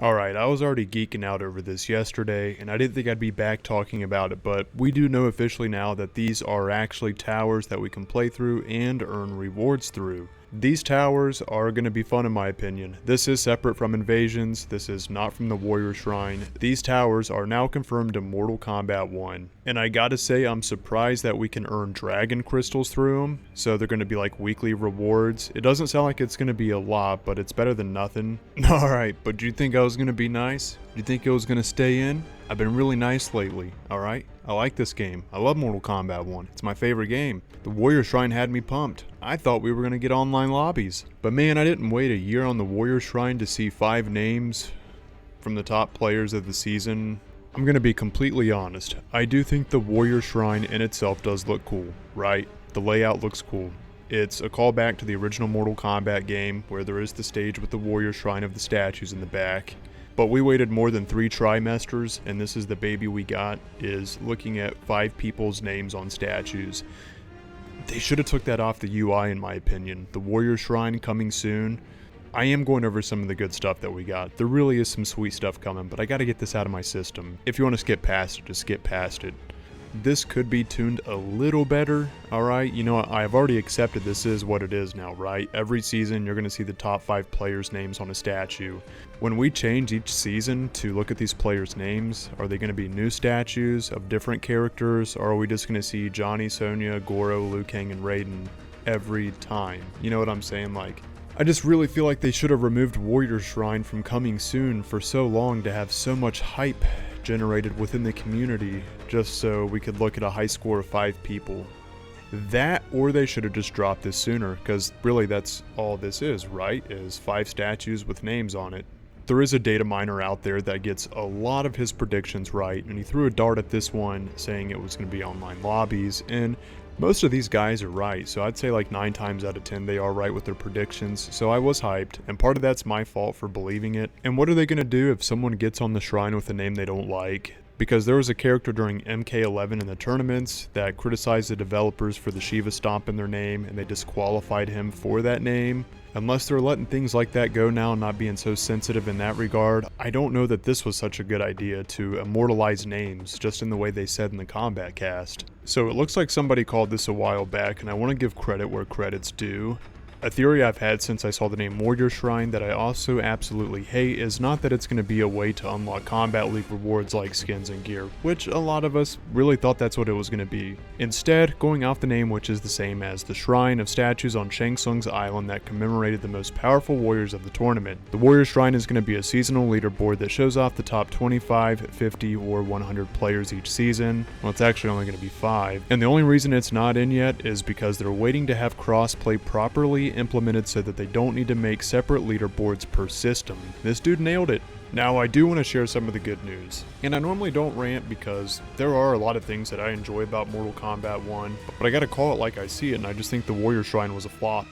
Alright, I was already geeking out over this yesterday, and I didn't think I'd be back talking about it, but we do know officially now that these are actually towers that we can play through and earn rewards through. These towers are going to be fun in my opinion. This is separate from invasions, this is not from the warrior shrine. These towers are now confirmed in Mortal Kombat 1. And I gotta say I'm surprised that we can earn dragon crystals through them, so they're going to be like weekly rewards. It doesn't sound like it's going to be a lot, but it's better than nothing. Alright, but do you think I was going to be nice? Do you think it was going to stay in? I've been really nice lately, alright? I like this game. I love Mortal Kombat 1. It's my favorite game. The Warrior Shrine had me pumped. I thought we were going to get online lobbies. But man, I didn't wait a year on the Warrior Shrine to see 5 names from the top players of the season. I'm going to be completely honest. I do think the Warrior Shrine in itself does look cool, right? The layout looks cool. It's a callback to the original Mortal Kombat game where there is the stage with the Warrior Shrine of the statues in the back. But we waited more than 3 trimesters, and this is the baby we got, is looking at 5 people's names on statues. They should have took that off the UI in my opinion. The Warrior Shrine coming soon. I am going over some of the good stuff that we got. There really is some sweet stuff coming, but I gotta get this out of my system. If you want to skip past it, just skip past it. This could be tuned a little better, alright? You know, I've already accepted this is what it is now, right? Every season, you're going to see the top 5 players' names on a statue. When we change each season to look at these players' names, are they going to be new statues of different characters, or are we just going to see Johnny, Sonya, Goro, Liu Kang, and Raiden every time? You know what I'm saying? Like, I just really feel like they should have removed Warrior Shrine from coming soon for so long to have so much hype generated within the community just so we could look at a high score of 5 people. That, or they should have just dropped this sooner, because really that's all this is, right? Is 5 statues with names on it. There is a data miner out there that gets a lot of his predictions right, and he threw a dart at this one saying it was going to be online lobbies, and most of these guys are right, so I'd say like 9 times out of 10 they are right with their predictions, so I was hyped, and part of that's my fault for believing it. And what are they going to do if someone gets on the shrine with a name they don't like? Because there was a character during MK1 in the tournaments that criticized the developers for the Shiva stomp in their name, and they disqualified him for that name. Unless they're letting things like that go now and not being so sensitive in that regard, I don't know that this was such a good idea to immortalize names just in the way they said in the Kombat Kast. So it looks like somebody called this a while back, and I want to give credit where credit's due. A theory I've had since I saw the name Warrior Shrine that I also absolutely hate is not that it's going to be a way to unlock Combat League rewards like skins and gear, which a lot of us really thought that's what it was going to be. Instead, going off the name, which is the same as the Shrine of statues on Shang Tsung's island that commemorated the most powerful warriors of the tournament. The Warrior Shrine is going to be a seasonal leaderboard that shows off the top 25, 50, or 100 players each season. Well, it's actually only going to be 5. And the only reason it's not in yet is because they're waiting to have crossplay properly implemented so that they don't need to make separate leaderboards per system. This dude nailed it. Now I do want to share some of the good news. And I normally don't rant because there are a lot of things that I enjoy about Mortal Kombat 1, but I gotta call it like I see it, and I just think the Warrior Shrine was a flop.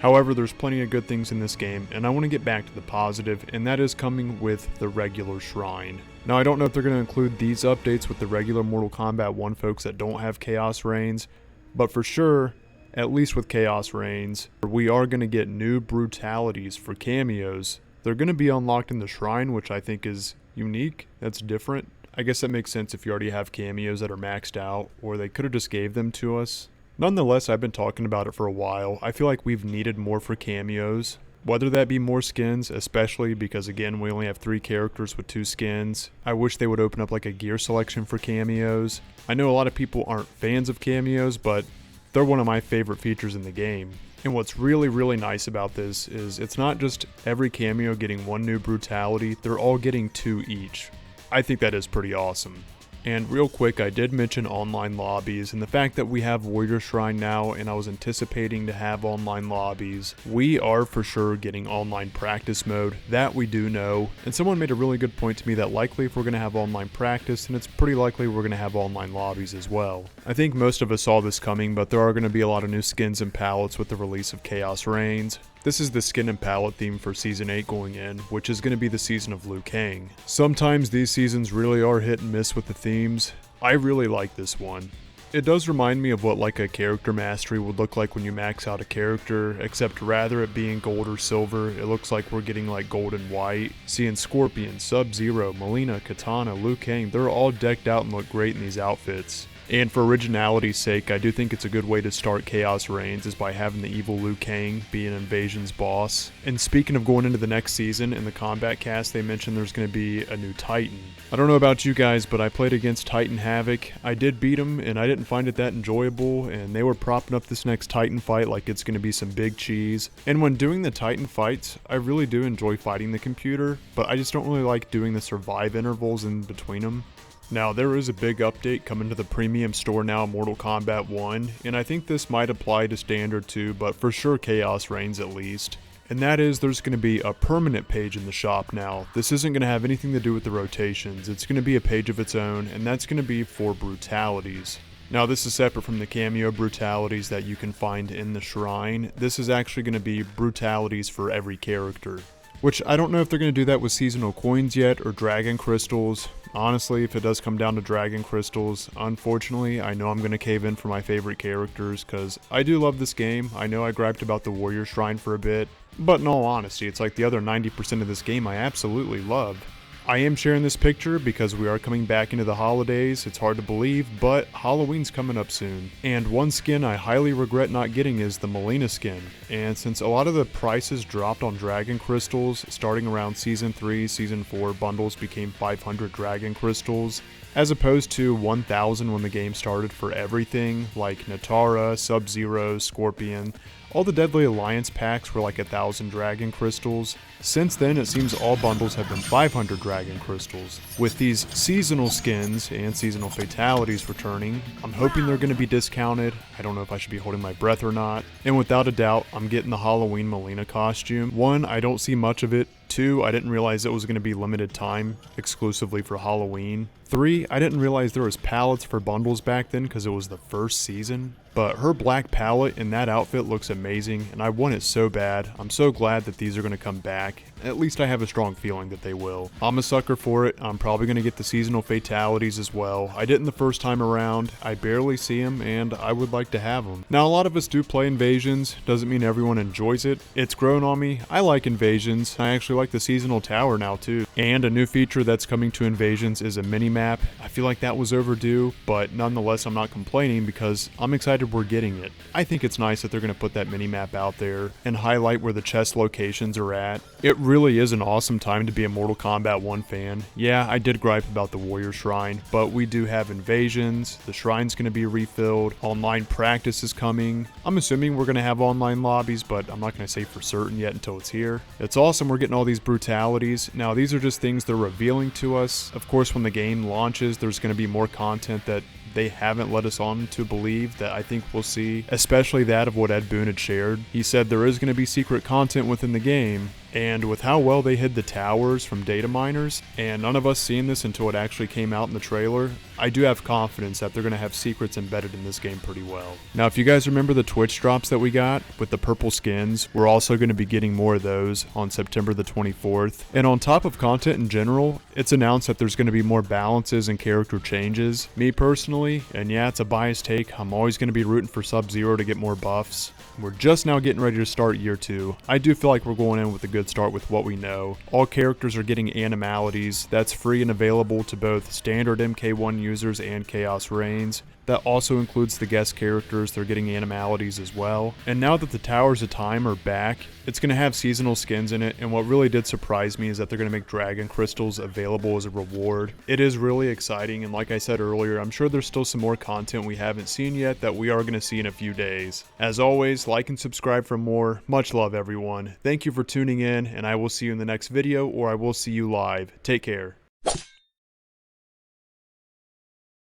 However, there's plenty of good things in this game, and I want to get back to the positive, and that is coming with the regular Shrine. Now I don't know if they're going to include these updates with the regular Mortal Kombat 1 folks that don't have Khaos Reigns, but for sure, at least with Khaos Reigns, we are going to get new brutalities for cameos. They're going to be unlocked in the Shrine, which I think is unique. That's different. I guess that makes sense if you already have cameos that are maxed out, or they could have just gave them to us. Nonetheless, I've been talking about it for a while. I feel like we've needed more for cameos. Whether that be more skins, especially because again we only have 3 characters with 2 skins. I wish they would open up like a gear selection for cameos. I know a lot of people aren't fans of cameos, but they're one of my favorite features in the game. And what's really nice about this is it's not just every cameo getting 1 new brutality, they're all getting 2 each. I think that is pretty awesome. And real quick, I did mention online lobbies, and the fact that we have Warrior Shrine now and I was anticipating to have online lobbies, we are for sure getting online practice mode, that we do know. And someone made a really good point to me that likely if we're going to have online practice, then it's pretty likely we're going to have online lobbies as well. I think most of us saw this coming, but there are going to be a lot of new skins and palettes with the release of Khaos Reigns. This is the skin and palette theme for Season 8 going in, which is going to be the season of Liu Kang. Sometimes these seasons really are hit and miss with the themes. I really like this one. It does remind me of what like a character mastery would look like when you max out a character, except rather it being gold or silver, it looks like we're getting like gold and white. Seeing Scorpion, Sub-Zero, Mileena, Kitana, Liu Kang, they're all decked out and look great in these outfits. And for originality's sake, I do think it's a good way to start Khaos Reigns is by having the evil Liu Kang be an Invasion's boss. And speaking of going into the next season, in the Kombat Kast they mentioned there's going to be a new Titan. I don't know about you guys, but I played against Titan Havoc. I did beat him, and I didn't find it that enjoyable, and they were propping up this next Titan fight like it's going to be some big cheese. And when doing the Titan fights, I really do enjoy fighting the computer, but I just don't really like doing the survive intervals in between them. Now, there is a big update coming to the premium store now, Mortal Kombat 1, and I think this might apply to Standard too, but for sure Khaos Reigns at least. And that is, there's going to be a permanent page in the shop now. This isn't going to have anything to do with the rotations, it's going to be a page of its own, and that's going to be for brutalities. Now, this is separate from the cameo brutalities that you can find in the shrine. This is actually going to be brutalities for every character. Which, I don't know if they're going to do that with seasonal coins yet, or dragon crystals. Honestly, if it does come down to dragon crystals, unfortunately, I know I'm going to cave in for my favorite characters, because I do love this game. I know I griped about the warrior shrine for a bit, but in all honesty, it's like the other 90% of this game I absolutely love. I am sharing this picture because we are coming back into the holidays. It's hard to believe, but Halloween's coming up soon. And one skin I highly regret not getting is the Mileena skin. And since a lot of the prices dropped on dragon crystals, starting around Season 3, Season 4 bundles became 500 dragon crystals, as opposed to 1,000 when the game started for everything, like Natara, Sub-Zero, Scorpion. All the Deadly Alliance packs were like 1,000 dragon crystals. Since then, it seems all bundles have been 500 dragon crystals. With these seasonal skins and seasonal fatalities returning, I'm hoping they're going to be discounted. I don't know if I should be holding my breath or not. And without a doubt, I'm getting the Halloween Mileena costume. 1, I don't see much of it. 2, I didn't realize it was going to be limited time, exclusively for Halloween. 3, I didn't realize there was palettes for bundles back then because it was the first season. But her black palette in that outfit looks amazing, and I want it so bad. I'm so glad that these are going to come back. At least I have a strong feeling that they will. I'm a sucker for it. I'm probably going to get the seasonal fatalities as well. I didn't the first time around. I barely see them, and I would like to have them. Now, a lot of us do play Invasions. Doesn't mean everyone enjoys it. It's grown on me. I like Invasions. I actually like the seasonal tower now too. And a new feature that's coming to Invasions is a mini-map. I feel like that was overdue, but nonetheless I'm not complaining because I'm excited we're getting it. I think it's nice that they're going to put that mini-map out there and highlight where the chest locations are at. It really is an awesome time to be a Mortal Kombat 1 fan. Yeah, I did gripe about the Warrior Shrine, but we do have Invasions, the Shrine's going to be refilled, online practice is coming. I'm assuming we're going to have online lobbies, but I'm not going to say for certain yet until it's here. It's awesome we're getting all these brutalities. Now, these are just things they're revealing to us. Of course, when the game launches, there's going to be more content that they haven't let us on to believe that I think we'll see, especially that of what Ed Boon had shared. He said there is going to be secret content within the game, and with how well they hid the towers from data miners, and none of us seeing this until it actually came out in the trailer, I do have confidence that they're going to have secrets embedded in this game pretty well. Now, if you guys remember the Twitch drops that we got with the purple skins, we're also going to be getting more of those on September the 24th. And on top of content in general, it's announced that there's going to be more balances and character changes. Me personally, and yeah, it's a biased take, I'm always going to be rooting for Sub-Zero to get more buffs. We're just now getting ready to start year 2. I do feel like we're going in with a good start with what we know. All characters are getting animalities. That's free and available to both standard MK1 users and Khaos Reigns. That also includes the guest characters, they're getting animalities as well. And now that the Towers of Time are back, it's going to have seasonal skins in it, and what really did surprise me is that they're going to make dragon crystals available as a reward. It is really exciting, and like I said earlier, I'm sure there's still some more content we haven't seen yet that we are going to see in a few days. As always, like and subscribe for more. Much love, everyone. Thank you for tuning in, and I will see you in the next video, or I will see you live. Take care.